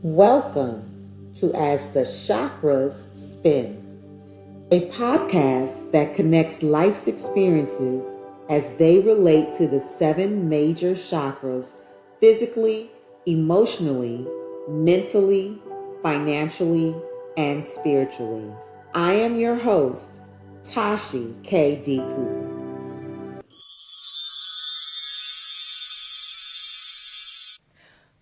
Welcome to As the Chakras Spin, a podcast that connects life's experiences as they relate to the seven major chakras physically, emotionally, mentally, financially, and spiritually. I am your host, Tashi K.D. Cooper.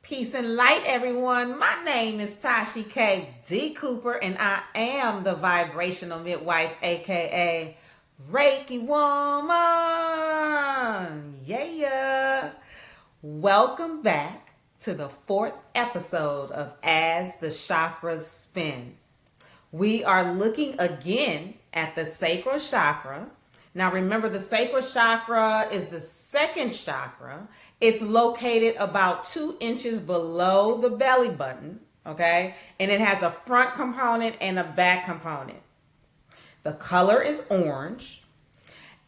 Peace and light, everyone. My name is Tashi K. D. Cooper, and I am the vibrational midwife, aka Reiki Woman. Yeah. Welcome back to the fourth episode of As the Chakras Spin. We are looking again at the sacral chakra. Now, remember, the sacral chakra is the second chakra. It's located about 2 inches below the belly button, okay? And it has a front component and a back component. The color is orange.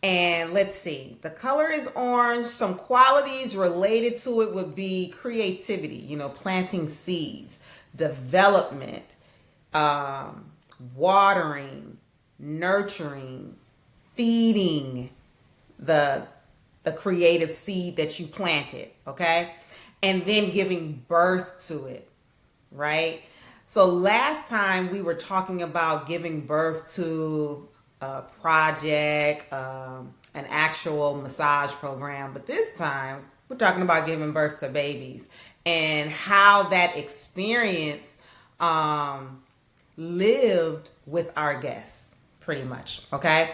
And let's see, the color is orange. Some qualities related to it would be creativity, planting seeds, development, watering, nurturing, feeding the creative seed that you planted, okay? And then giving birth to it, right? So last time we were talking about giving birth to a project, an actual massage program, but this time we're talking about giving birth to babies and how that experience lived with our guests, pretty much, okay?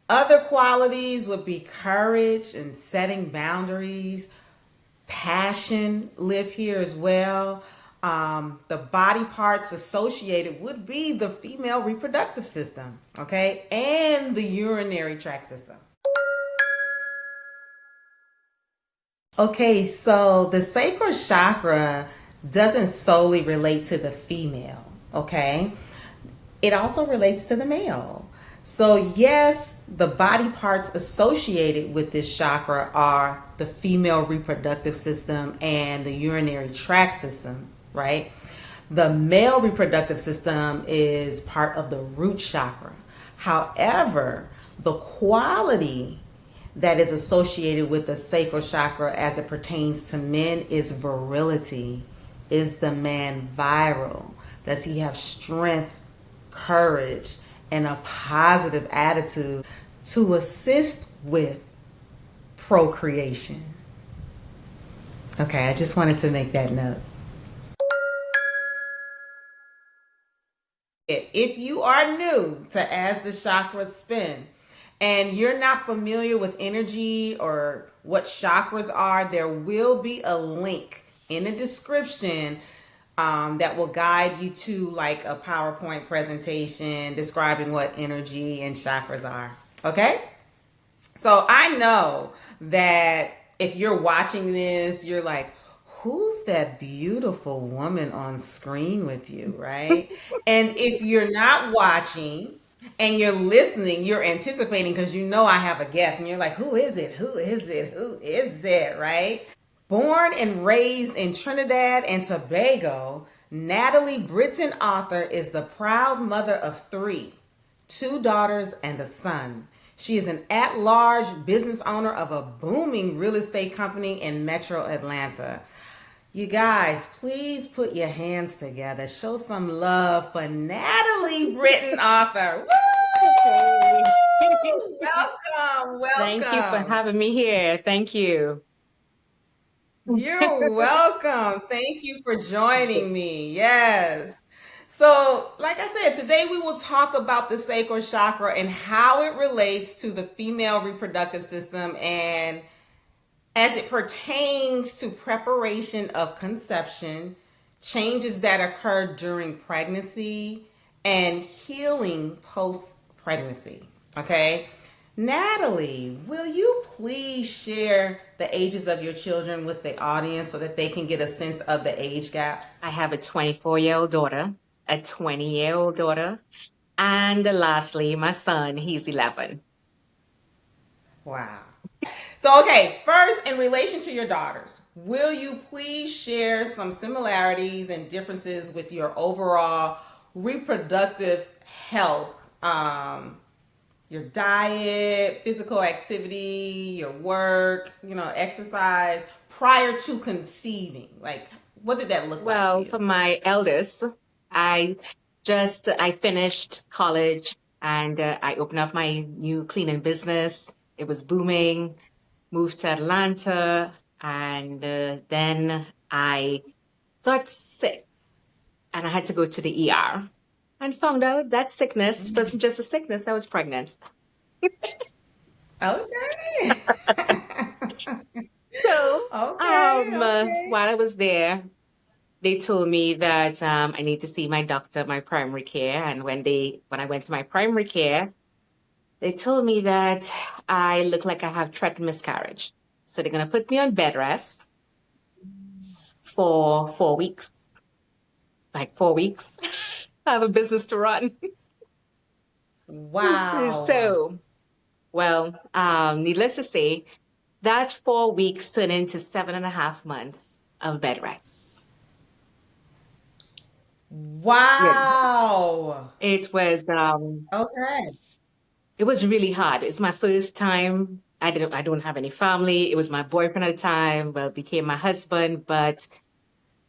Other qualities would be courage and setting boundaries. Passion live here as well. The body parts associated would be the female reproductive system, okay, and the urinary tract system. Okay, so the sacral chakra doesn't solely relate to the female, okay? It also relates to the male. So, yes, the body parts associated with this chakra are the female reproductive system and the urinary tract system, right? The male reproductive system is part of the root chakra. However, the quality that is associated with the sacral chakra as it pertains to men is virility. Is the man virile? Does he have strength, courage, and a positive attitude to assist with procreation? Okay, I just wanted to make that note. If you are new to As the Chakras Spin and you're not familiar with energy or what chakras are, there will be a link in the description that will guide you to like a PowerPoint presentation describing what energy and chakras are. Okay? So I know that if you're watching this, you're like, who's that beautiful woman on screen with you, right? And if you're not watching and you're listening, you're anticipating because you know I have a guest and you're like, who is it? Who is it? Who is it? Right? Born and raised in Trinidad and Tobago, Natalie Britton-Arthur is the proud mother of 3, 2 daughters and a son. She is an at-large business owner of a booming real estate company in Metro Atlanta. You guys, please put your hands together. Show some love for Natalie Britton-Arthur. Hey. Welcome. Thank you for having me here. Thank you. You're welcome. Thank you for joining me. Yes. So, like I said, today we will talk about the sacral chakra and how it relates to the female reproductive system and as it pertains to preparation of conception, changes that occur during pregnancy, and healing post pregnancy. Okay. Natalie, will you please share the ages of your children with the audience so that they can get a sense of the age gaps? I have a 24-year-old daughter, a 20-year-old daughter, and lastly, my son, he's 11. Wow. So, okay, first, in relation to your daughters, will you please share some similarities and differences with your overall reproductive health? Your diet, physical activity, your work, exercise prior to conceiving. Like, what did that look like for Well, you? for my eldest, I I finished college and I opened up my new cleaning business. It was booming. Moved to Atlanta, and then I got sick, and I had to go to the ER, and found out that sickness wasn't just a sickness. I was pregnant. Okay. So, Okay. Okay. while I was there, they told me that I need to see my doctor, my primary care. And when I went to my primary care, they told me that I look like I have threatened miscarriage. So they're gonna put me on bed rest for 4 weeks, like 4 weeks. I have a business to run. Wow. So, well, needless to say, that 4 weeks turned into 7.5 months of bed rests. Yeah. Wow. It was Okay. it was really hard. It's my first time. I don't have any family. It was my boyfriend at the time, well, became my husband, but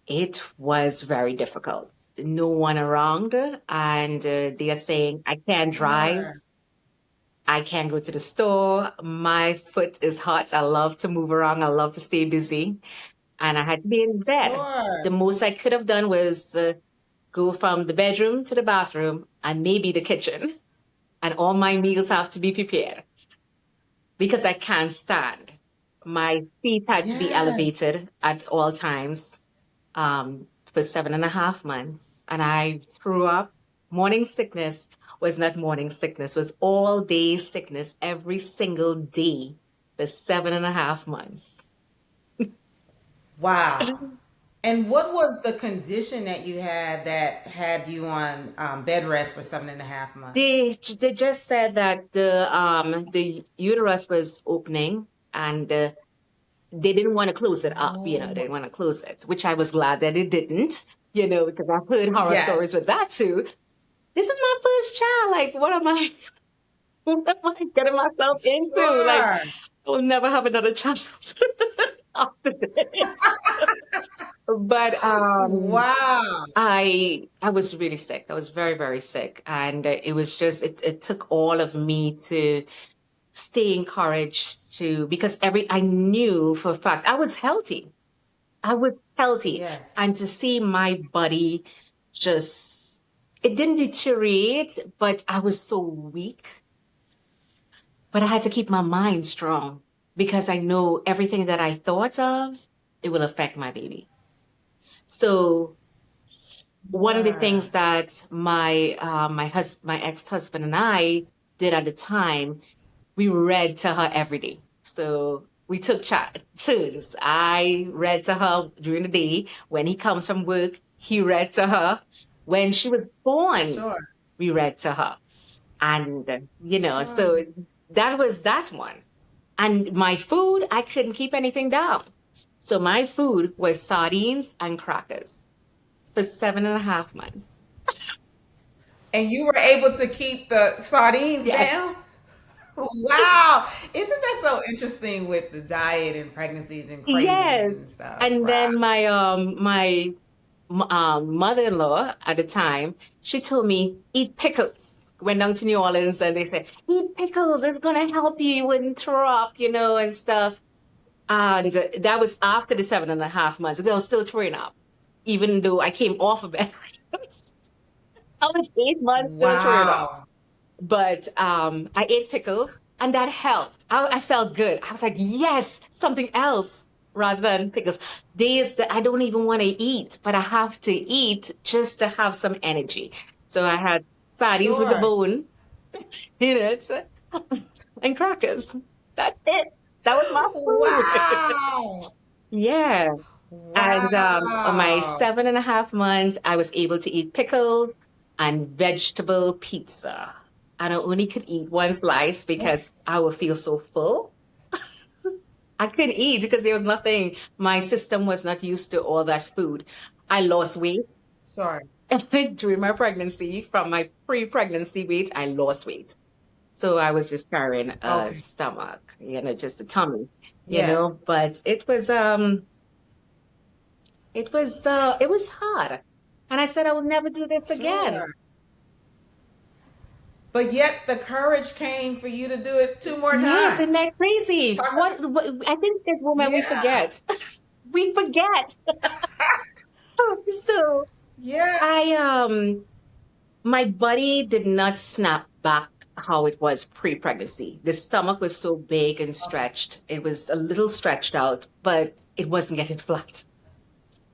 it was very difficult. No one around, and they are saying I can't drive. Sure. I can't go to the store. My foot is hot. I love to move around. I love to stay busy. And I had to be in bed. Sure. The most I could have done was go from the bedroom to the bathroom and maybe the kitchen. And all my meals have to be prepared because I can't stand. My feet had to be Yes. elevated at all times for 7.5 months. And I threw up. Morning sickness was not morning sickness, was all day sickness every single day for 7.5 months. Wow. And what was the condition that you had that had you on bed rest for 7.5 months? They just said that the uterus was opening and they didn't want to close it up, they Oh, didn't want to close it, which I was glad that it didn't, because I've heard horror yes. stories with that too. This is my first child. Like, what am I, what am I getting myself into? Like, Sure. I will never have another child after this. But Wow. I was really sick. I was very, very sick. And it was just, it took all of me to stay encouraged to, because I knew for a fact I was healthy. I was healthy. Yes. And to see my body just, it didn't deteriorate, but I was so weak. But I had to keep my mind strong because I know everything that I thought of, it will affect my baby. So one of the Sure. things that my ex-husband and I did at the time, we read to her every day. So we took turns. I read to her during the day. When he comes from work, he read to her. When she was born, Sure. we read to her. And, Sure. so that was that one. And my food, I couldn't keep anything down. So my food was sardines and crackers for 7.5 months. And you were able to keep the sardines down? Yes. Wow. Isn't that so interesting with the diet and pregnancies and cravings Yes. and stuff? And Wow. then my mother-in-law at the time, she told me, eat pickles. Went down to New Orleans and they said, eat pickles. It's going to help you. You wouldn't throw up, and stuff. And that was after the 7.5 months. I was still throwing up, even though I came off of it. I was 8 months still throwing up. Wow. But I ate pickles and that helped. I felt good. I was like, yes, something else rather than pickles. Days that I don't even want to eat, but I have to eat just to have some energy. So I had sardines with the Sure. bone in it and crackers. That's it. That was my food. Wow. Yeah. And on my Wow. 7.5 months, I was able to eat pickles and vegetable pizza. And I only could eat one slice because I would feel so full. I couldn't eat because there was nothing. My system was not used to all that food. I lost weight Sure. during my pregnancy. From my pre-pregnancy weight, I lost weight. So I was just carrying a Okay. stomach, just a tummy, Yes. but it was hard. And I said I will never do this again. Sure. But yet the courage came for you to do it two more Yes, isn't times. that crazy? Talk. What I think this woman we Yeah. forget. We forget. So Yeah. I my body did not snap back how it was pre-pregnancy. The stomach was so big and Okay. stretched. It was a little stretched out, but it wasn't getting flat.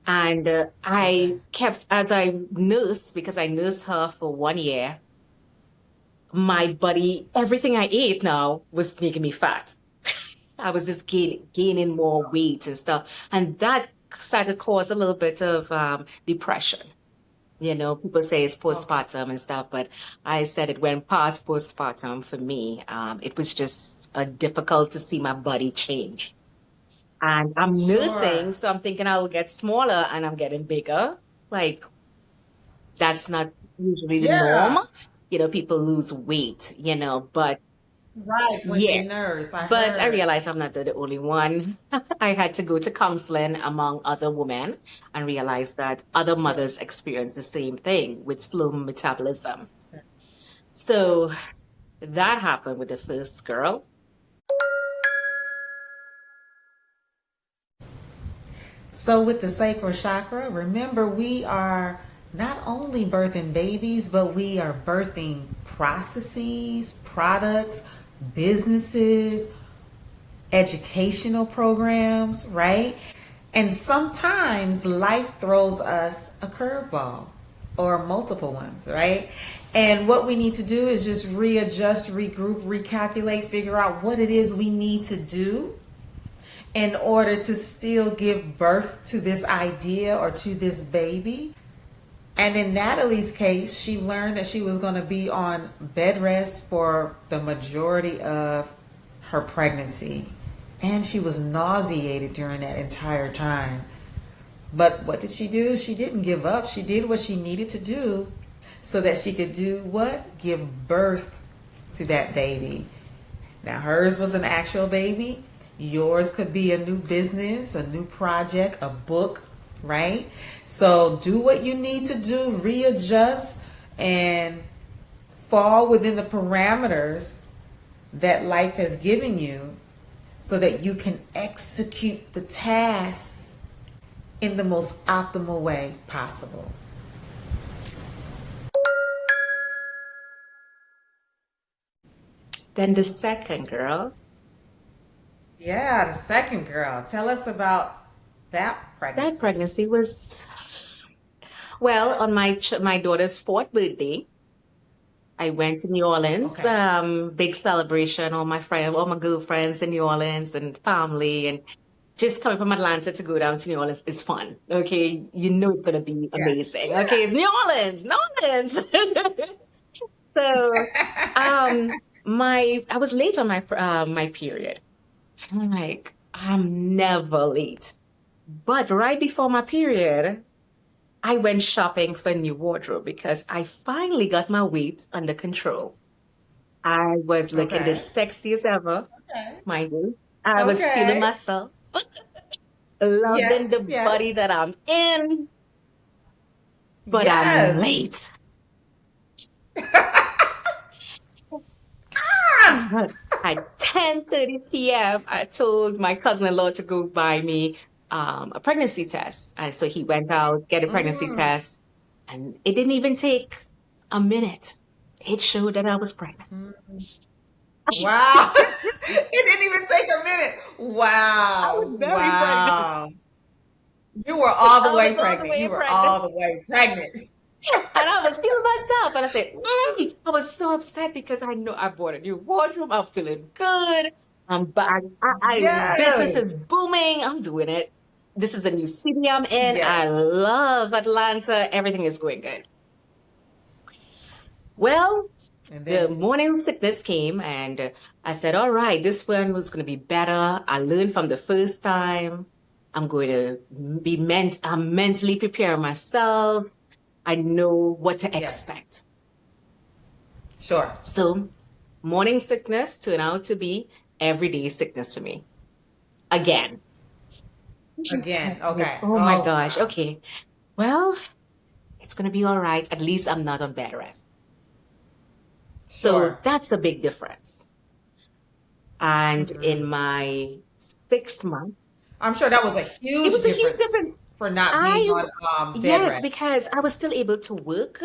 And Okay. I kept, as I nursed, because I nursed her for 1 year, my body, everything I ate now was making me fat. I was just gaining more weight and stuff. And that started to cause a little bit of depression. People say it's Okay. postpartum and stuff, but I said it went past postpartum for me. It was just difficult to see my body change. And I'm Sure. nursing, so I'm thinking I will get smaller and I'm getting bigger. Like, that's not usually the norm. Yeah. People lose weight, but Right. When they yeah. nurse, I But I heard. realized I'm not the only one. I had to go to counseling among other women and realize that other Yeah. mothers experience the same thing with slow metabolism. So that happened with the first girl. So with the sacral chakra, remember we are not only birthing babies, but we are birthing processes, products, businesses, educational programs, right? And sometimes life throws us a curveball or multiple ones, right? And what we need to do is just readjust, regroup, recalculate, figure out what it is we need to do in order to still give birth to this idea or to this baby. And in Natalie's case, she learned that she was going to be on bed rest for the majority of her pregnancy. And she was nauseated during that entire time. But what did she do? She didn't give up. She did what she needed to do so that she could do what? Give birth to that baby. Now, hers was an actual baby. Yours could be a new business, a new project, a book, right? So do what you need to do, readjust, and fall within the parameters that life has given you so that you can execute the tasks in the most optimal way possible. Then the second girl, Yeah, the second girl. Tell us about that that pregnancy. pregnancy was, well, on my daughter's fourth birthday. I went to New Orleans, Okay. big celebration. All my girlfriends in New Orleans and family, and just coming from Atlanta to go down to New Orleans is fun. Okay, it's gonna be Yeah. amazing. Okay, it's New Orleans, New Orleans. So, I was late on my period. I'm like, I'm never late, but right before my period, I went shopping for a new wardrobe because I finally got my weight under control. I was looking the Okay. sexiest ever, Okay. mind you. I was feeling Okay. myself, loving Yes. the body Yes. that I'm in, but I'm Yes. late. Ah! At 10:30 p.m., I told my cousin-in-law to go buy me a pregnancy test. And so he went out, get a pregnancy Mm. test, and it didn't even take a minute. It showed that I was pregnant. Wow. It didn't even take a minute. I was Wow. very pregnant. Wow. You were all the I way was all the pregnant. You way were pregnant. all the way pregnant. And I was feeling myself. And I said, I was so upset because I know I bought a new wardrobe. I'm feeling good. I'm back. Business Yes. is booming. I'm doing it. This is a new city I'm in. Yes. I love Atlanta. Everything is going good. Well, And The then, morning sickness came, and I said, all right, this one was going to be better. I learned from the first time. I'm going to I'm mentally preparing myself. I know what to yes, expect. sure. So morning sickness turned out to be everyday sickness for me. Again. Again, Like, okay. oh my Oh, gosh. wow. Okay. Well, it's going to be all right. At least I'm not on bed rest. So Sure. that's a big difference. And in Hmm. my 6 months, I'm sure that was a it huge was a huge difference difference. for not being I, on bed yes, rest. because I was still able to work.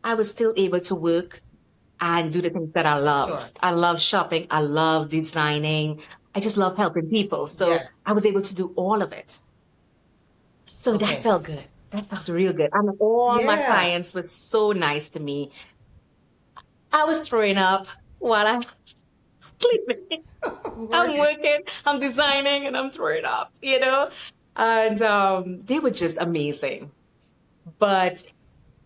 I was still able to work and do the things that I love. Sure. I love shopping. I love designing. I just love helping people. So Yes. I was able to do all of it. So that Okay. felt good. That felt real good. And all my Yeah. clients were so nice to me. I was throwing up while I'm sleeping. I was I'm working. working, I'm designing, and I'm throwing up, And they were just amazing. But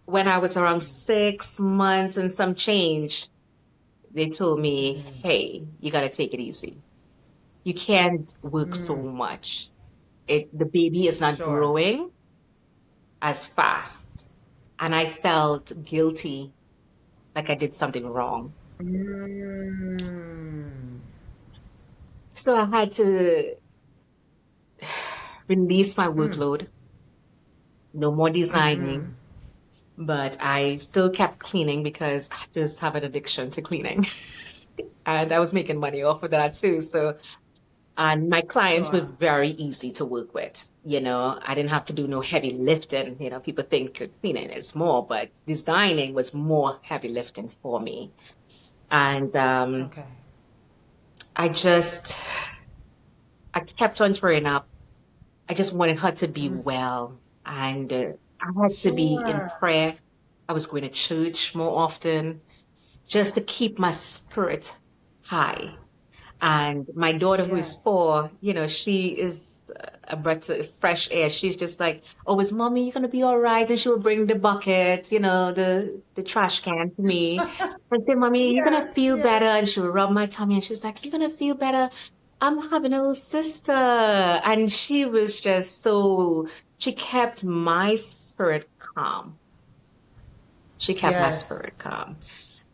when I was around 6 months and some change, they told me, hey, you got to take it easy. You can't work so much. The baby is not Sure. growing as fast. And I felt guilty, like I did something wrong. Mm. So I had to release my workload, no more designing, but I still kept cleaning because I just have an addiction to cleaning. And I was making money off of that too. So, and my clients were Sure. very easy to work with. I didn't have to do no heavy lifting. People think cleaning is more, but designing was more heavy lifting for me. And Okay. I just, I kept on turning up. I just wanted her to be well. And I had to be in Sure. prayer. I was going to church more often just to keep my spirit high. And my daughter, who is Yes. 4, she is a breath of fresh air. She's just like, "Oh, is mommy, you gonna be all right?" And she will bring the bucket, the trash can to me and say, "Mommy, you're gonna Yes. feel Yes. better." And she will rub my tummy and she's like, "You're gonna feel better. I'm having a little sister." And she was just she kept my spirit calm. She kept my Yes. spirit calm.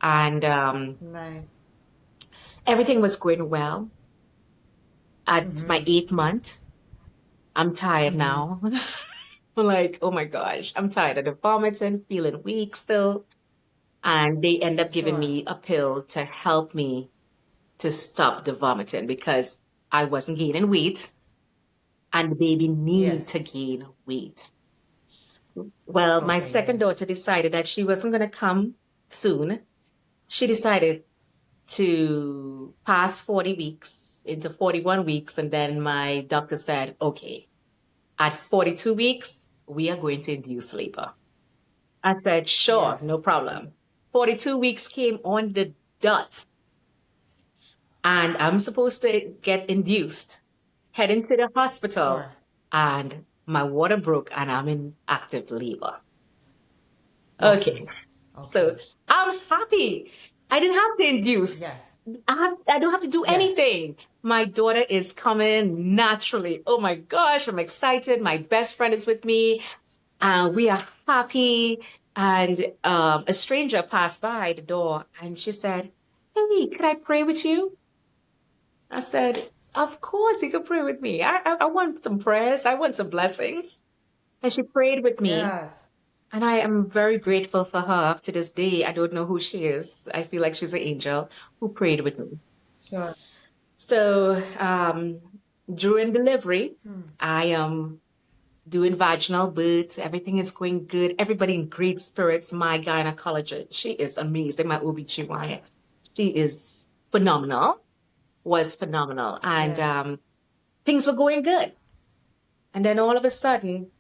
And Nice. everything was going well. At my 8th month, I'm tired now. I'm like, oh my gosh, I'm tired of the vomiting, feeling weak still. And they end up giving Sure. me a pill to help me to stop the vomiting because I wasn't gaining weight and the baby need to Yes. gain weight. Well, my Okay. second Yes. daughter decided that she wasn't going to come soon. She decided to pass 40 weeks into 41 weeks. And then my doctor said, okay, at 42 weeks, we are going to induce labor. I said, sure, no Yes. problem. 42 weeks came on the dot, and I'm supposed to get induced, head into the hospital, Sure. and my water broke, and I'm in active labor. Okay. Okay, so Okay. I'm happy. I didn't have to induce. Yes. I don't have to do Yes. anything. My daughter is coming naturally. Oh my gosh, I'm excited. My best friend is with me. We are happy. And a stranger passed by the door and she said, "Hey, could I pray with you?" I said, "Of course, you can pray with me. I want some prayers. I want some blessings." And she prayed with me. Yes. And I am very grateful for her to this day. I don't know who she is. I feel like she's an angel who prayed with me. Sure. So during delivery, I am doing vaginal birth. Everything is going good. Everybody in great spirits. My gynecologist, she is amazing. My OB/GYN, she is phenomenal, was phenomenal. And Yes. things were going good. And then all of a sudden,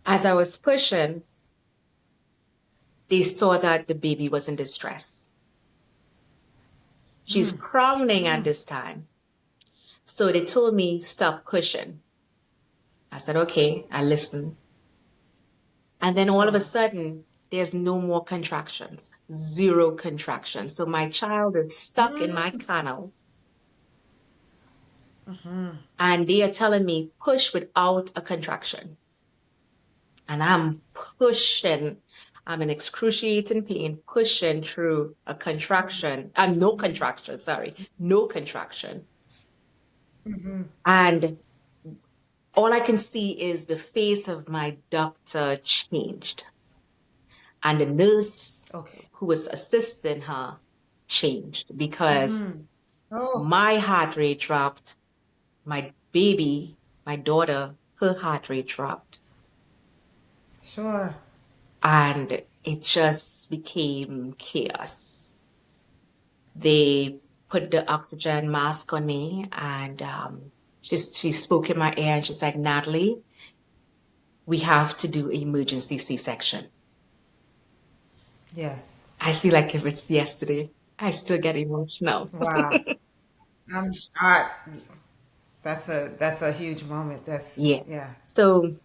as I was pushing, they saw that the baby was in distress. She's crowning at this time. So they told me, stop pushing. I said, okay, I listened. And then all of a Sure. sudden, there's no more contractions, zero contractions. So my child is stuck in my canal, and they are telling me push without a contraction. And I'm pushing, I'm in excruciating pain, pushing through a contraction. No contraction, sorry, no contraction. And all I can see is the face of my doctor changed. And the nurse Okay. who was assisting her changed because Oh, my heart rate dropped. My baby, my daughter, her heart rate dropped. sure. And it just became chaos. They put the oxygen mask on me, and she spoke in my ear, and she said, Natalie, we have to do an emergency C-section. Yes. I feel like if it's yesterday, I still get emotional. Wow. I'm I, that's a huge moment. That's Yeah. yeah. So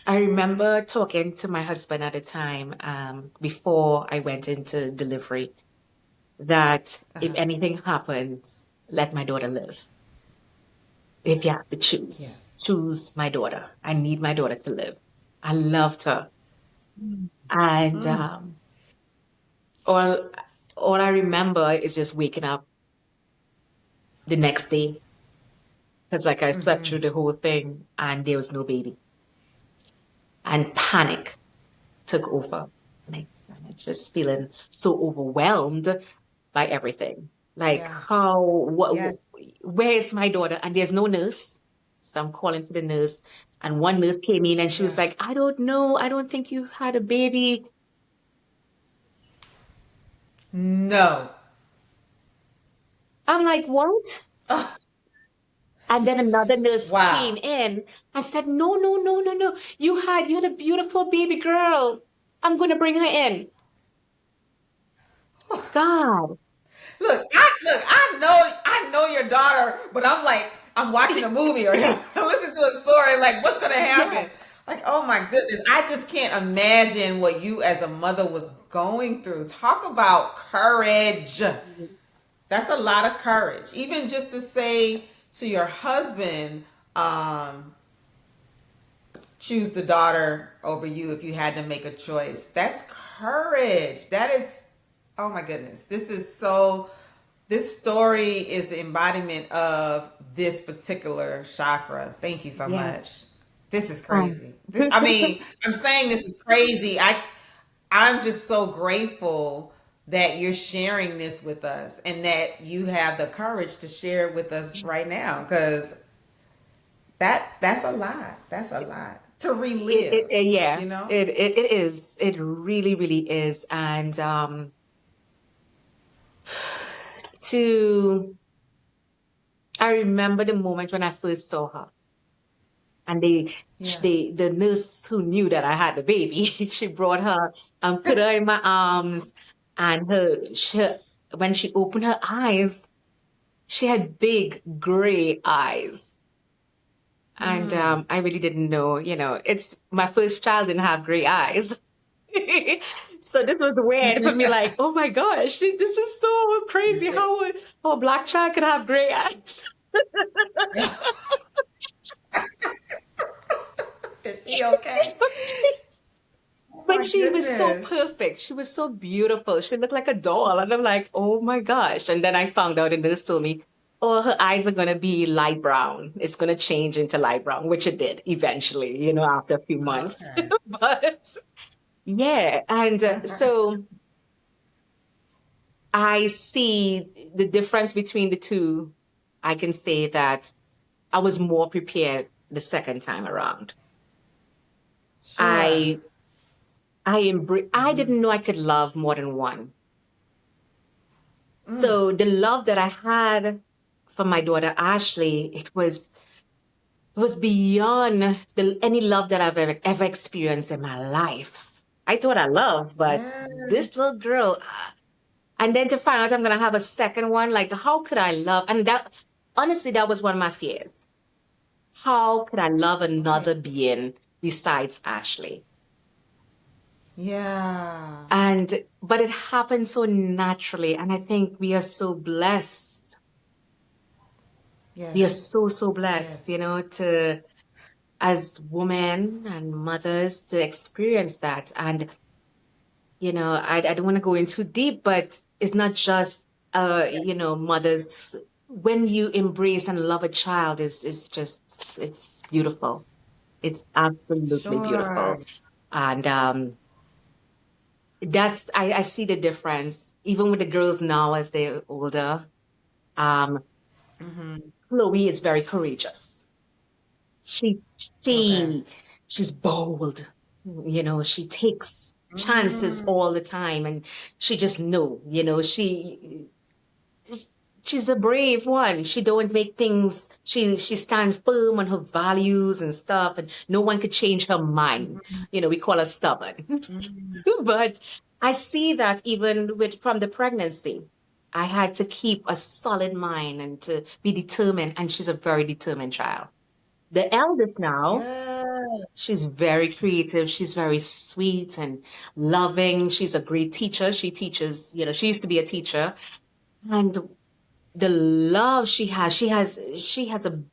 I remember talking to my husband at the time, before I went into delivery, that if anything happens, let my daughter live. If you have to Yes. choose my daughter. I need my daughter to live. I loved her. And all all I remember is just waking up the next day. It's like I slept through the whole thing and there was no baby. And panic took over. And I just feeling so overwhelmed by everything. Like Yeah. what, Yes. where is my daughter? And there's no nurse. So I'm calling for the nurse. And one nurse came in and she was Yeah. like, I don't know. I don't think you had a baby. No. I'm like, what? Oh, And then another nurse wow. came in and said, no, no, no, no, no. You had a beautiful baby girl. I'm going to bring her in. God. I know your daughter, but I'm like, I'm watching a movie or listen to a story. Like, what's gonna Yeah. happen? Like, oh my goodness, I just can't imagine what you as a mother was going through. Talk about courage. That's a lot of courage, even just to say to your husband, um, choose the daughter over you if you had to make a choice. That's courage. That is, oh my goodness. This story is the embodiment of this particular chakra. Thank you so Yes. much. This is Um, crazy. I mean, I'm saying this is crazy. I'm just so grateful that you're sharing this with us and that you have the courage to share it with us right now because that's a lot. That's a lot to relive, yeah, you know? it is. It really, really is. And to I remember the moment when I first saw her, and Yes. the nurse who knew that I had the baby, she brought her and put her in my arms, and when she opened her eyes, she had big gray eyes. And Mm. I really didn't know, it's my first child didn't have gray eyes. So this was weird for me, like, oh my gosh, this is so crazy how a black child could have gray eyes. Is she okay? Oh But my she was so goodness. perfect. She was so beautiful. She looked like a doll. And I'm like, oh my gosh. And then I found out, and nurse told me, oh, her eyes are going to be light brown. It's going to change into light brown, which it did eventually, after a few months. Okay. But yeah. And so I see the difference between the two. I can say that I was more prepared the second time around. Sure. I I didn't know I could love more than one. So the love that I had for my daughter Ashley, it was beyond any love that I've ever experienced in my life. I thought I loved, but Yeah. this little girl, and then to find out I'm gonna have a second one, like how could I love? And that honestly, that was one of my fears. How could I love Okay. another being besides Ashley? Yeah. But it happened so naturally. And I think we are so blessed. We are Yes. so, so blessed, Yes. as women and mothers to experience that. And, I don't want to go in too deep, but it's not just, mothers. When you embrace and love a child, it's beautiful. It's absolutely Sure. beautiful. And I see the difference even with the girls now as they're older. Um, Mm-hmm. Chloe is very courageous. She Okay. she she's bold. She takes chances Mm, all the time, and she just know, she's a brave one. She don't make things. She stands firm on her values and stuff, and no one could change her mind. mhm, We call her stubborn. mm. But I see that even from the pregnancy, I had to keep a solid mind and to be determined. And she's a very determined child. The eldest now, Yeah. she's very creative. She's very sweet and loving. She's a great teacher. She teaches, she used to be a teacher. And the love she has the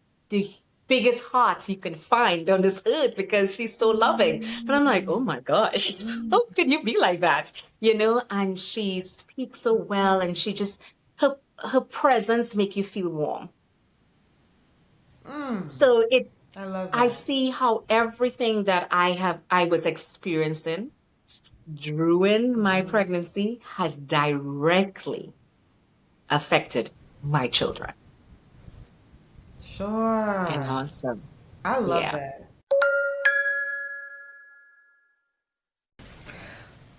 biggest heart you can find on this earth because she's so loving. And I'm like, oh Mm, my gosh, mm, how can you be like that? And she speaks so well, and she just her presence make you feel warm. mm. So I love I that. see how everything that I was experiencing during my Hmm. pregnancy has directly affected my children. And Sure. awesome. I love Yeah. that.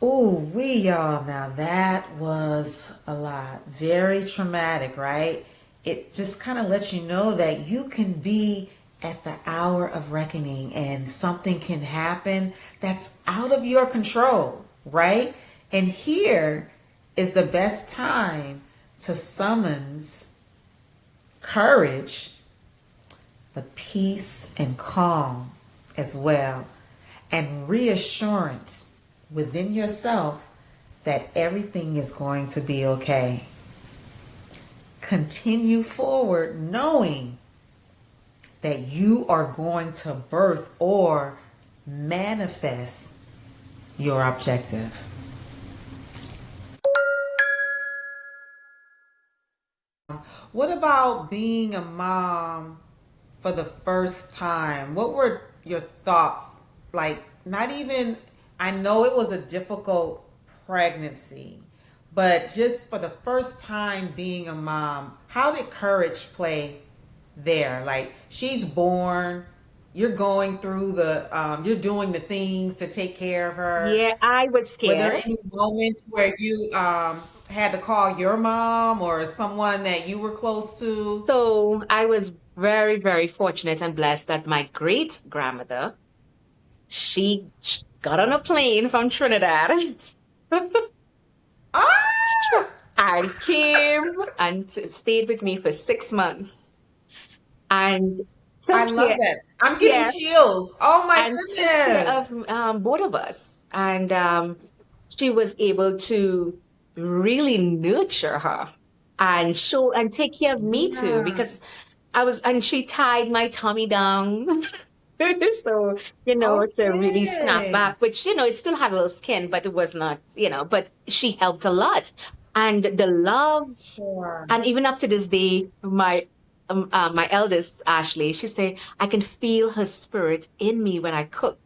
Ooh, y'all. Now that was a lot. Very traumatic, right? It just kind of lets you know that you can be at the hour of reckoning and something can happen that's out of your control, right? And here is the best time to summons courage, but peace and calm as well, and reassurance within yourself that everything is going to be okay. Continue forward knowing that you are going to birth or manifest your objective. What about being a mom for the first time? What were your thoughts? Like, not even, I know it was a difficult pregnancy, but just for the first time being a mom, how did courage play there? Like, she's born, you're going through you're doing the things to take care of her. Yeah, I was Were there scared. any moments where you had to call your mom or someone that you were close to? So I was very, very fortunate and blessed that my great grandmother, she got on a plane from Trinidad Ah! and came and stayed with me for 6 months and I took love care, that. I'm getting yeah, chills. Oh my and took care of goodness. both of us. And she was able to really nurture her and show and take care of me too, Yeah. because and she tied my tummy down. So, to really snap Okay. back, which, it still had a little skin, but it was not, but she helped a lot. And the love, Sure. and even up to this day, my eldest, Ashley, she say, I can feel her spirit in me when I cook,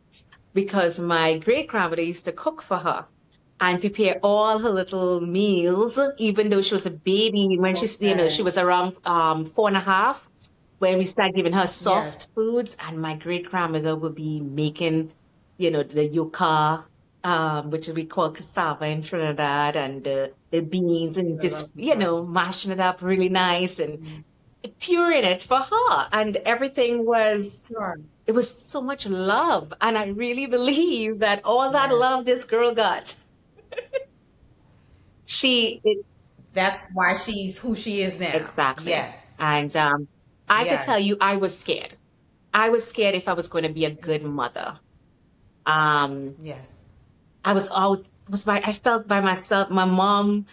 because my great grandmother used to cook for her and prepare all her little meals, even though she was a baby. When she Okay. was around 4.5, when we started giving her Yes. soft foods, and my great grandmother would be making, the yuca, which we call cassava in Trinidad, and the beans, and I love just, that. mashing it up really nice and puring it for her. And everything Sure. it was so much love. And I really believe that all that Yes. love this girl got, she, it, That's why she's who she is now. exactly. Yes. And I could Yes. tell you, I was scared. I was scared if I was going to be a good mother. Um, Yes. I was out, I felt by myself. My mom,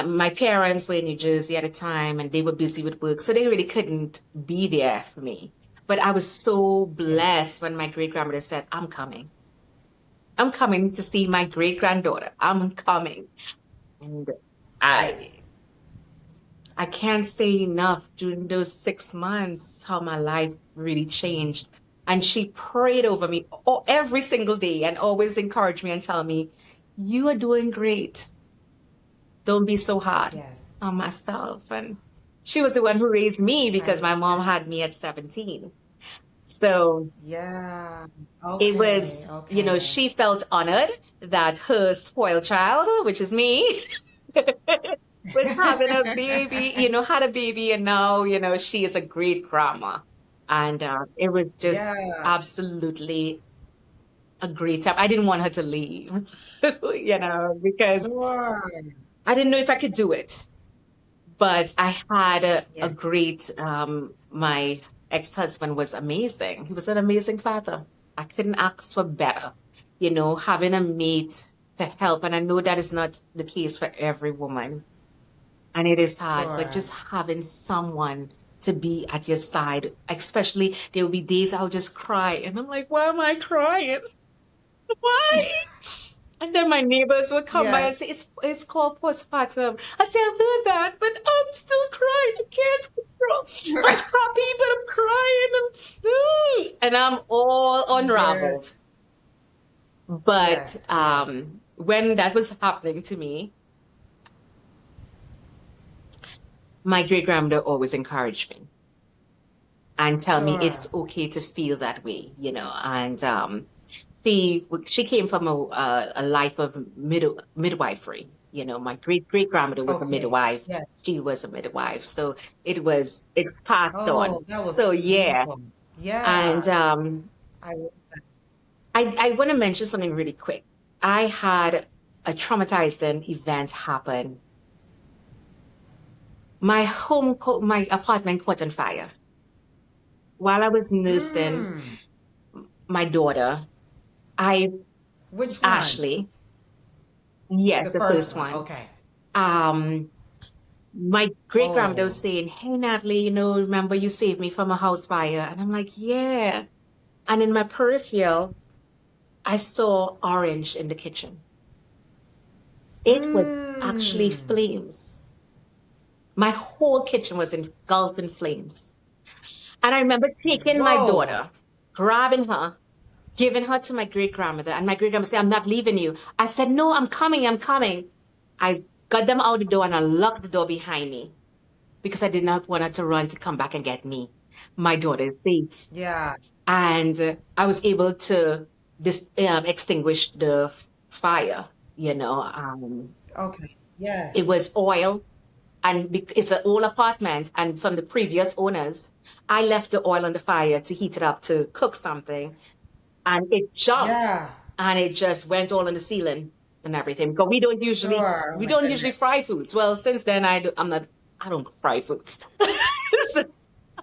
my parents were in New Jersey at the time and they were busy with work. So they really couldn't be there for me. But I was so Yes. blessed when my great grandmother said, I'm coming. I'm coming to see my great granddaughter. I'm coming. And Yes. I I can't say enough during those 6 months how my life really changed. And she prayed over me every single day and always encouraged me and tell me, you are doing great. Don't be so hard Yes. on myself. And she was the one who raised me I because love my mom that. had me at 17. So Yeah. it Okay. was, Okay. she felt honored that her spoiled child, which is me, was having a baby, had a baby, and now, she is a great grandma. And it was just Yeah. absolutely a great time. I didn't want her to leave, because Sure. I didn't know if I could do it. But I had a Yeah. great, my ex-husband was amazing. He was an amazing father. I couldn't ask for better, having a mate to help. And I know that is not the case for every woman. And it is hard, but Sure. just having someone to be at your side, especially there will be days I'll just cry. And I'm like, why am I crying? Why? And then my neighbors would come by and Yes. say, it's called postpartum. I say, I've heard that, but I'm still crying. I can't control. I'm happy, but I'm crying. And I'm all unraveled. Yes. But Yes. Yes. when that was happening to me, my great grandmother always encouraged me and tell me Sure. it's okay to feel that way, and she came from a life of midwifery. My great great grandmother was a Okay. midwife. Yes. She was a midwife, so it's passed Oh, on. that was So yeah, beautiful. and Yeah. I love that. I want to mention something really quick. I had a traumatizing event happen. My apartment caught on fire while I was nursing Mm. my daughter. I Which one? Ashley, yes, The the first first one. one. Okay. Um, my great grandmother was Oh. saying, "Hey, Natalie, remember you saved me from a house fire?" And I'm like, "Yeah." And in my peripheral, I saw orange in the kitchen. It was actually Mm. flames. My whole kitchen was engulfed in flames. And I remember taking my Whoa. daughter, grabbing her, giving her to my great grandmother. And my great grandmother said, I'm not leaving you. I said, no, I'm coming. I'm coming. I got them out the door and I locked the door behind me because I did not want her to run to come back and get me. My daughter is safe. Yeah. And I was able to extinguish the fire. Okay. It Yes. was oil and it's an old apartment. And from the previous owners, I left the oil on the fire to heat it up to cook something. And it jumped Yeah. and it just went all on the ceiling and everything. But we don't usually Sure. Oh we my don't usually goodness. fry foods. Well, since then I don't fry foods.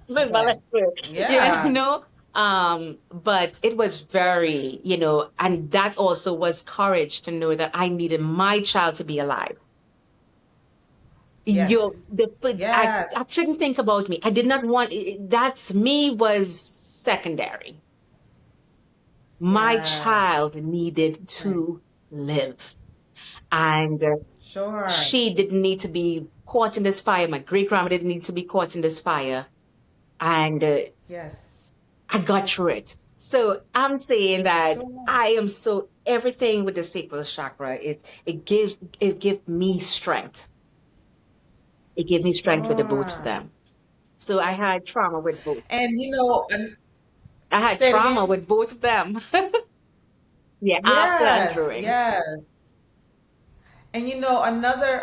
Live my Okay. lesson. Yeah, Yeah. but it was very, and that also was courage to know that I needed my child to be alive. Yes. But Yes. I shouldn't think about me. I did not want that's me was secondary. My Yes. child needed Right. to live. And Sure. she didn't need to be caught in this fire. My great grandma didn't need to be caught in this fire. And Yes. I got through it. So I'm saying that Sure. I am so everything with the sacral chakra, it gives me strength. It gave me strength with the both of Sure. them. So I had trauma with both. And I had say it trauma again. with both of them. Yeah, after and Yes. during. Yes. And another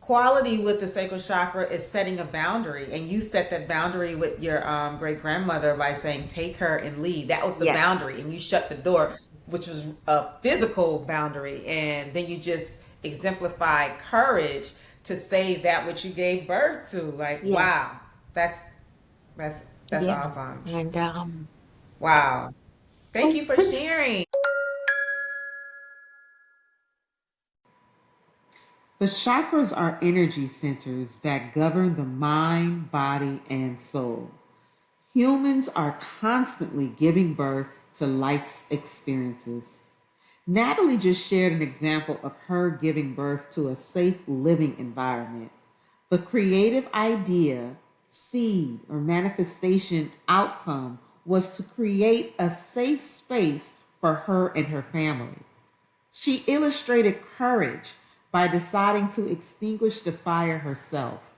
quality with the sacral chakra is setting a boundary, and you set that boundary with your great grandmother by saying take her and leave. That was the Yes. boundary, and you shut the door, which was a physical boundary, and then you just exemplified courage to save that which you gave birth to. Like, Yeah. wow, that's that's Yeah. awesome. And Wow, thank you for sharing. The chakras are energy centers that govern the mind, body, and soul. Humans are constantly giving birth to life's experiences. Natalie just shared an example of her giving birth to a safe living environment. The creative idea, seed, or manifestation outcome was to create a safe space for her and her family. She illustrated courage by deciding to extinguish the fire herself.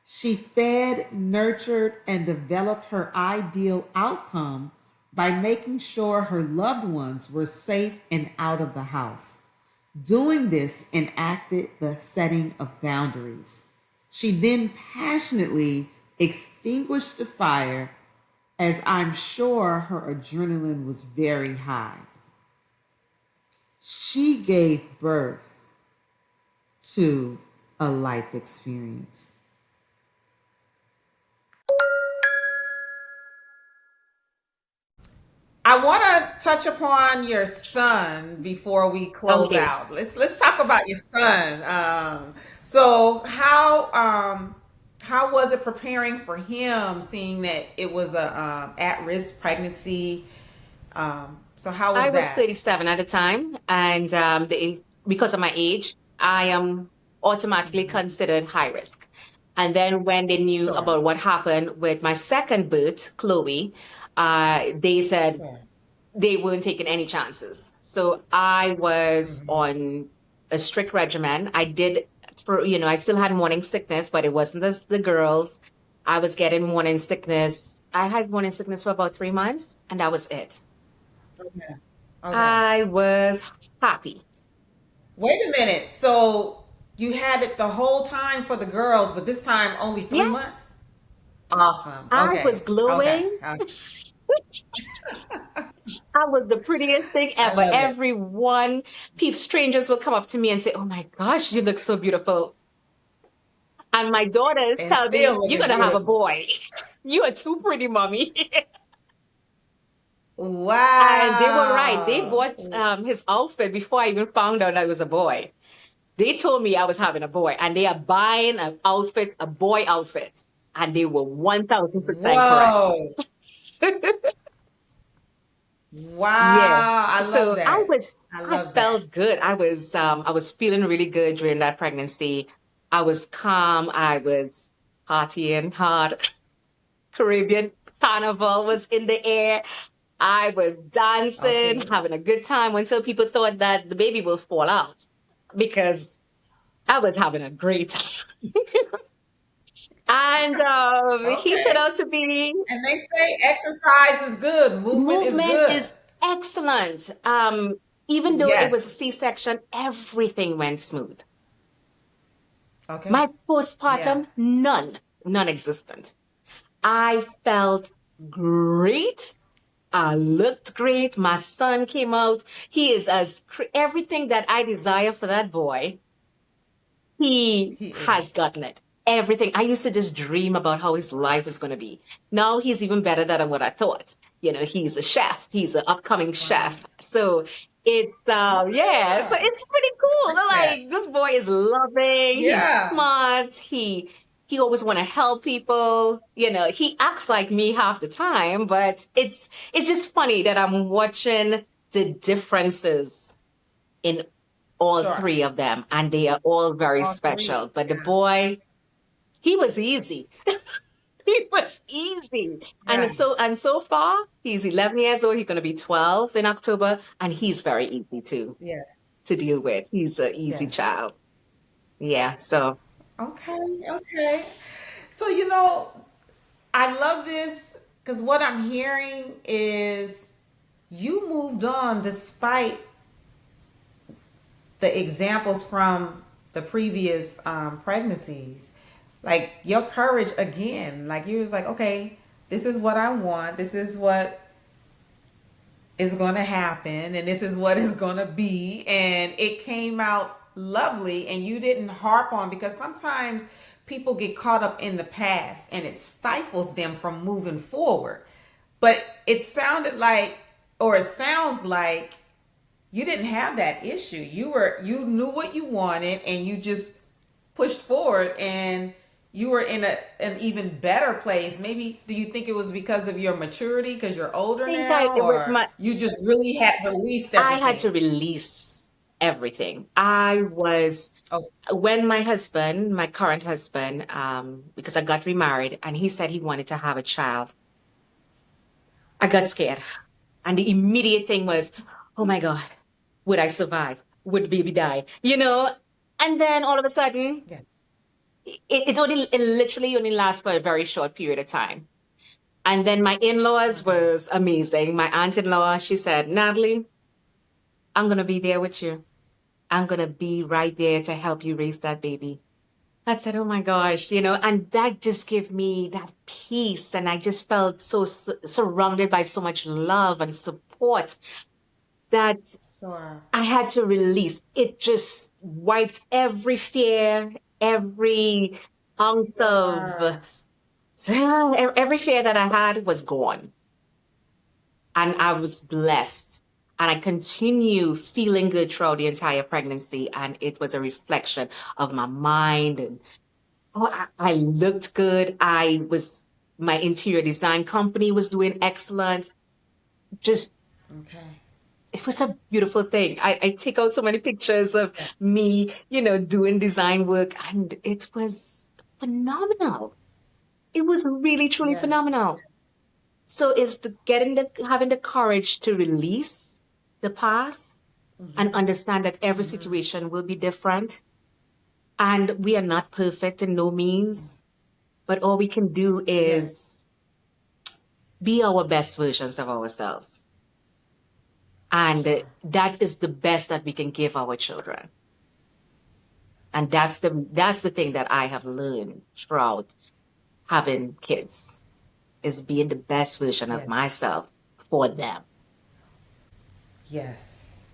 She fed, nurtured, and developed her ideal outcome by making sure her loved ones were safe and out of the house. Doing this enacted the setting of boundaries. She then passionately extinguished the fire, as I'm sure her adrenaline was very high. She gave birth to a life experience. I want to touch upon your son before we close Okay. out. Let's talk about your son. So how was it preparing for him, seeing that it was a at risk pregnancy? So how was I was that? 37 at the time, and because of my age, I am automatically considered high risk. And then when they knew Sure, about what happened with my second birth, Chloe, they said sure. they weren't taking any chances. So I was Hmm. on a strict regimen. I did, I still had morning sickness, but it wasn't as the girls. I was getting morning sickness. I had morning sickness for about 3 months, and that was it. Okay. Okay. I was happy. Wait a minute. So you had it the whole time for the girls, but this time only three Yes, months? Awesome. I was Okay. Okay. glowing. I was the prettiest thing I ever. love it. Everyone, people, strangers would come up to me and say, "Oh my gosh, you look so beautiful." And my daughters And tell still me, "You're looking gonna have a beautiful. boy. You are too pretty, mommy." And they were right. They Wow. bought his outfit before I even found out I was a boy. They told me I was having a boy, and they are buying an outfit, a boy outfit, and they were 1000% correct. Whoa. Yeah. Wow. I love So that. I I love that. felt good. I was feeling really good during that pregnancy. I was calm. I was partying hard. Caribbean carnival was in the air. I was dancing, Okay. having a good time until people thought that the baby will fall out because I was having a great time. And he turned Okay. out to be And they say exercise is good, movement is movement good. is excellent. Even though it was a Yes. C-section, everything went smooth. My Okay. Yeah. postpartum, none, non-existent. I felt great. I looked great. My son came out. He is everything that I desire for that boy. He He has is. gotten it. Everything. I used to just dream about how his life is going to be. Now he's even better than what I thought. He's a chef. He's an upcoming Wow. chef. So it's yeah, so Yeah. it's pretty cool. Like that. Like this boy is loving, he's Yeah. smart, he always want to help people. He acts like me half the time, but it's just funny that I'm watching the differences in all Sure. three of them, and they are all very All three. special. But the Yeah. boy, he was easy. He was easy. Yeah. And so far, he's 11 years old. He's going to be 12 in October, and he's very easy Yes. to deal with. He's an easy Yes. child. Yeah. So Okay. Okay. So I love this because what I'm hearing is you moved on despite the examples from the previous pregnancies. Like your courage again. Like you was like, okay, this is what I want. This is what is going to happen, and this is what is going to be, and it came out lovely, and you didn't harp on, because sometimes people get caught up in the past and it stifles them from moving forward. But it sounded like, or it sounds like, you didn't have that issue. You knew what you wanted and you just pushed forward, and you were in an even better place. Maybe do you think it was because of your maturity because you're older I think now, it was or you just really had released I had to everything? release everything. I was Oh, when my current husband, because I got remarried and he said he wanted to have a child, I got scared. And the immediate thing was, oh my God, would I survive? Would baby die? And then all of a sudden, yeah. it literally only lasts for a very short period of time. And then my in-laws Okay. was amazing. My aunt-in-law, she said, Natalie, I'm going to be there with you. I'm going to be right there to help you raise that baby. I said, oh my gosh, and that just gave me that peace. And I just felt so surrounded by so much love and support that Sure. I had to release. It just wiped every fear, every ounce of, Sure. every fear that I had was gone. And I was blessed. And I continue feeling good throughout the entire pregnancy. And it was a reflection of my mind. And I looked good. My interior design company was doing excellent. Just, Okay. it was a beautiful thing. I take out so many pictures of Yes. me, doing design work. And it was phenomenal. It was really, truly Yes. phenomenal. So it's having the courage to release the past and Mm-hmm. understand that every Mm-hmm. situation will be different. And we are not perfect in no means, but all we can do Yes. is be our best versions of ourselves. And Sure. that is the best that we can give our children. And that's the thing that I have learned throughout having kids is being the best version of Yes. myself for them. Yes.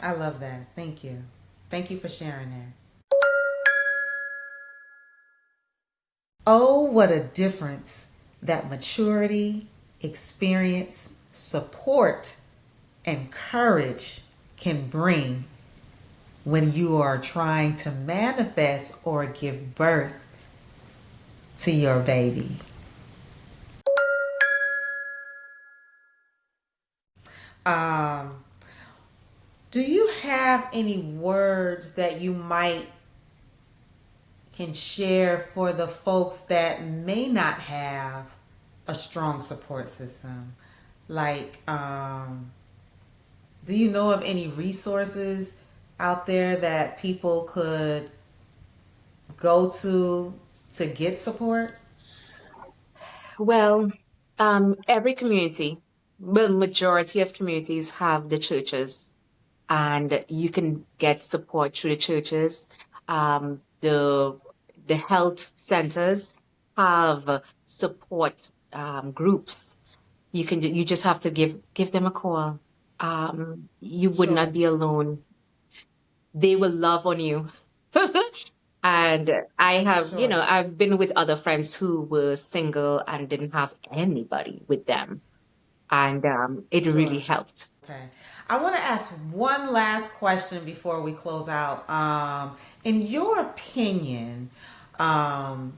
I love that. Thank you. Thank you for sharing that. Oh, what a difference that maturity, experience, support, and courage can bring when you are trying to manifest or give birth to your baby. Um, do you have any words that you might can share for the folks that may not have a strong support system? Like, do you know of any resources out there that people could go to get support? Well, every community, well, majority of communities have the churches, and you can get support through the churches. The health centers have support groups. You just have to give them a call. You would not Sure, be alone. They will love on you. And sure, I've been with other friends who were single and didn't have anybody with them. And it really sure. helped. Okay. I want to ask one last question before we close out. In your opinion, um,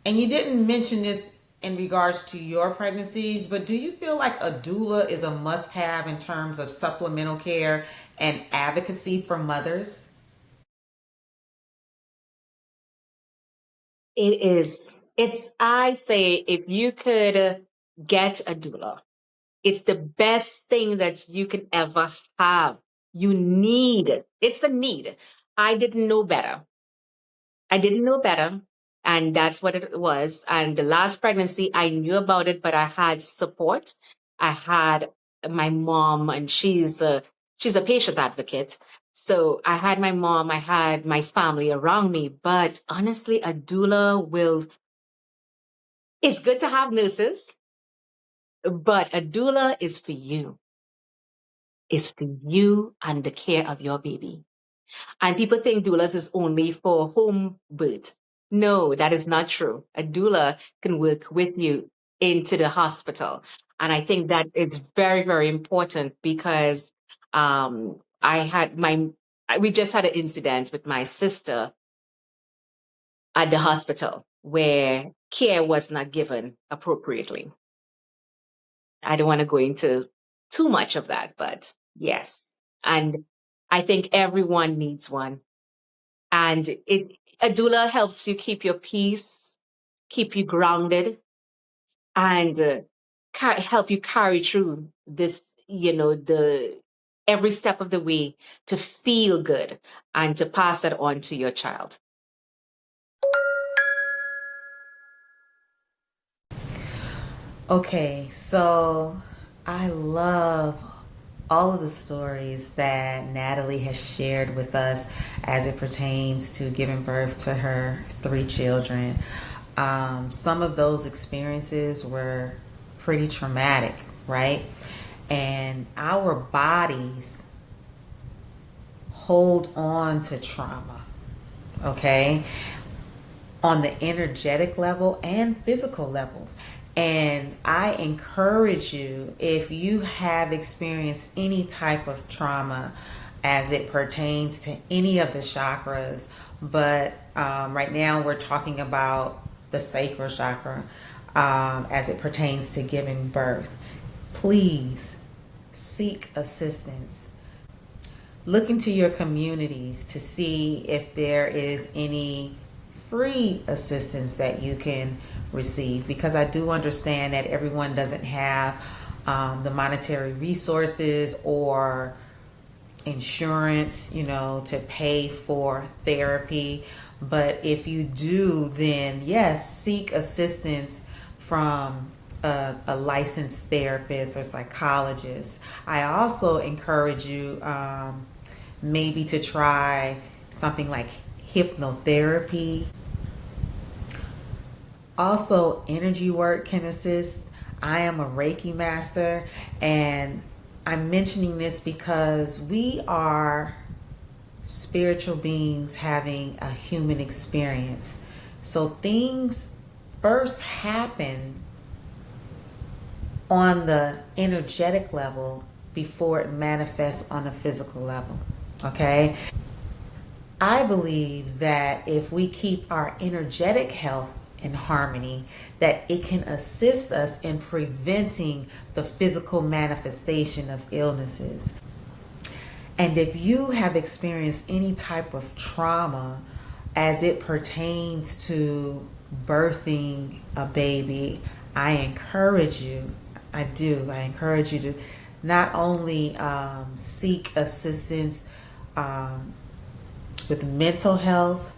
and you didn't mention this in regards to your pregnancies, but do you feel like a doula is a must have in terms of supplemental care and advocacy for mothers? It is. I say, if you could get a doula, it's the best thing that you can ever have. You need it. It's a need. I didn't know better. I didn't know better. And that's what it was. And the last pregnancy, I knew about it, but I had support. I had my mom, and she's a patient advocate. So I had my mom, I had my family around me. But honestly, a doula it's good to have nurses, but a doula is for you. It's for you and the care of your baby. And people think doulas is only for home birth. No, that is not true. A doula can work with you into the hospital. And I think that it's very, very important because I had we just had an incident with my sister at the hospital where care was not given appropriately. I don't want to go into too much of that, but yes. And I think everyone needs one. And a doula helps you keep your peace, keep you grounded, and help you carry through this, the every step of the way to feel good and to pass that on to your child. Okay, so I love all of the stories that Natalie has shared with us as it pertains to giving birth to her 3 children. Some of those experiences were pretty traumatic, right? And our bodies hold on to trauma, okay? On the energetic level and physical levels. And I encourage you, if you have experienced any type of trauma as it pertains to any of the chakras, but right now we're talking about the sacral chakra as it pertains to giving birth, please seek assistance. Look into your communities to see if there is any free assistance that you can receive, because I do understand that everyone doesn't have the monetary resources or insurance, to pay for therapy. But if you do, then yes, seek assistance from a licensed therapist or psychologist. I also encourage you maybe to try something like hypnotherapy. Also, energy work can assist. I am a Reiki master, and I'm mentioning this because we are spiritual beings having a human experience. So things first happen on the energetic level before it manifests on the physical level, okay? I believe that if we keep our energetic health in harmony, that it can assist us in preventing the physical manifestation of illnesses. And if you have experienced any type of trauma as it pertains to birthing a baby, I encourage you to not only seek assistance with mental health,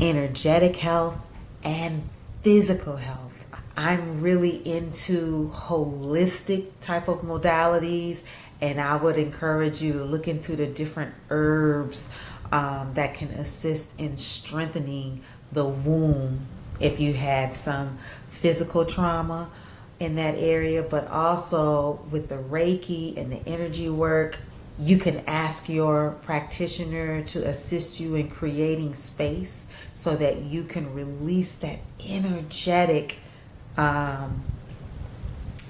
energetic health, and physical health. I'm really into holistic type of modalities, and I would encourage you to look into the different herbs that can assist in strengthening the womb if you had some physical trauma in that area, but also with the Reiki and the energy work. You can ask your practitioner to assist you in creating space so that you can release that energetic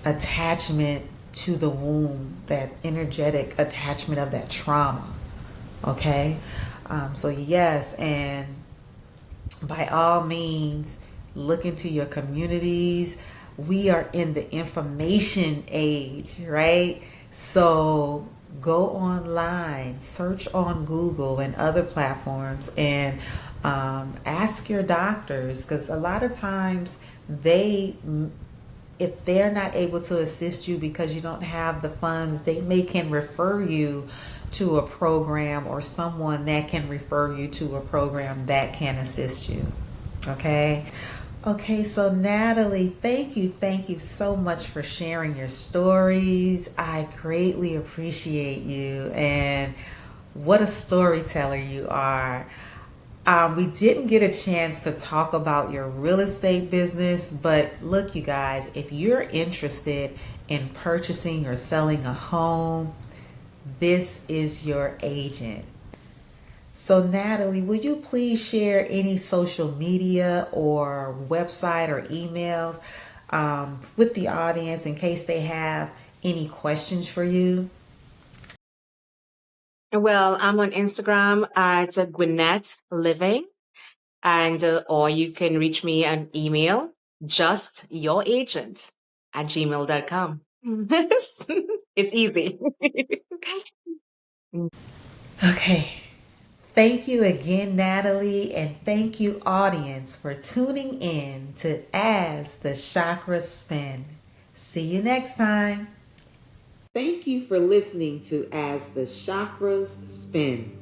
attachment to the womb, that energetic attachment of that trauma. Okay? So yes, and by all means, look into your communities. We are in the information age, right? So go online, search on Google and other platforms, and ask your doctors, because a lot of times if they're not able to assist you because you don't have the funds, they can refer you to a program or someone that can refer you to a program that can assist you. Okay, so Natalie, thank you so much for sharing your stories. I greatly appreciate you, and what a storyteller you are. We didn't get a chance to talk about your real estate business, but look, you guys, if you're interested in purchasing or selling a home, this is your agent. So Natalie, will you please share any social media or website or emails with the audience in case they have any questions for you? Well, I'm on Instagram at Gwinnett Living, and or you can reach me an email, justyouragent@gmail.com. It's easy. Okay. Thank you again, Natalie, and thank you, audience, for tuning in to As the Chakras Spin. See you next time. Thank you for listening to As the Chakras Spin.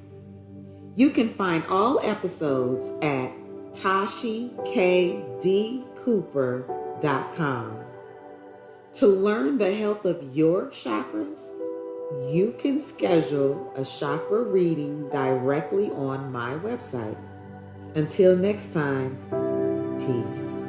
You can find all episodes at TashiKDCooper.com. To learn the health of your chakras, you can schedule a chakra reading directly on my website. Until next time, peace.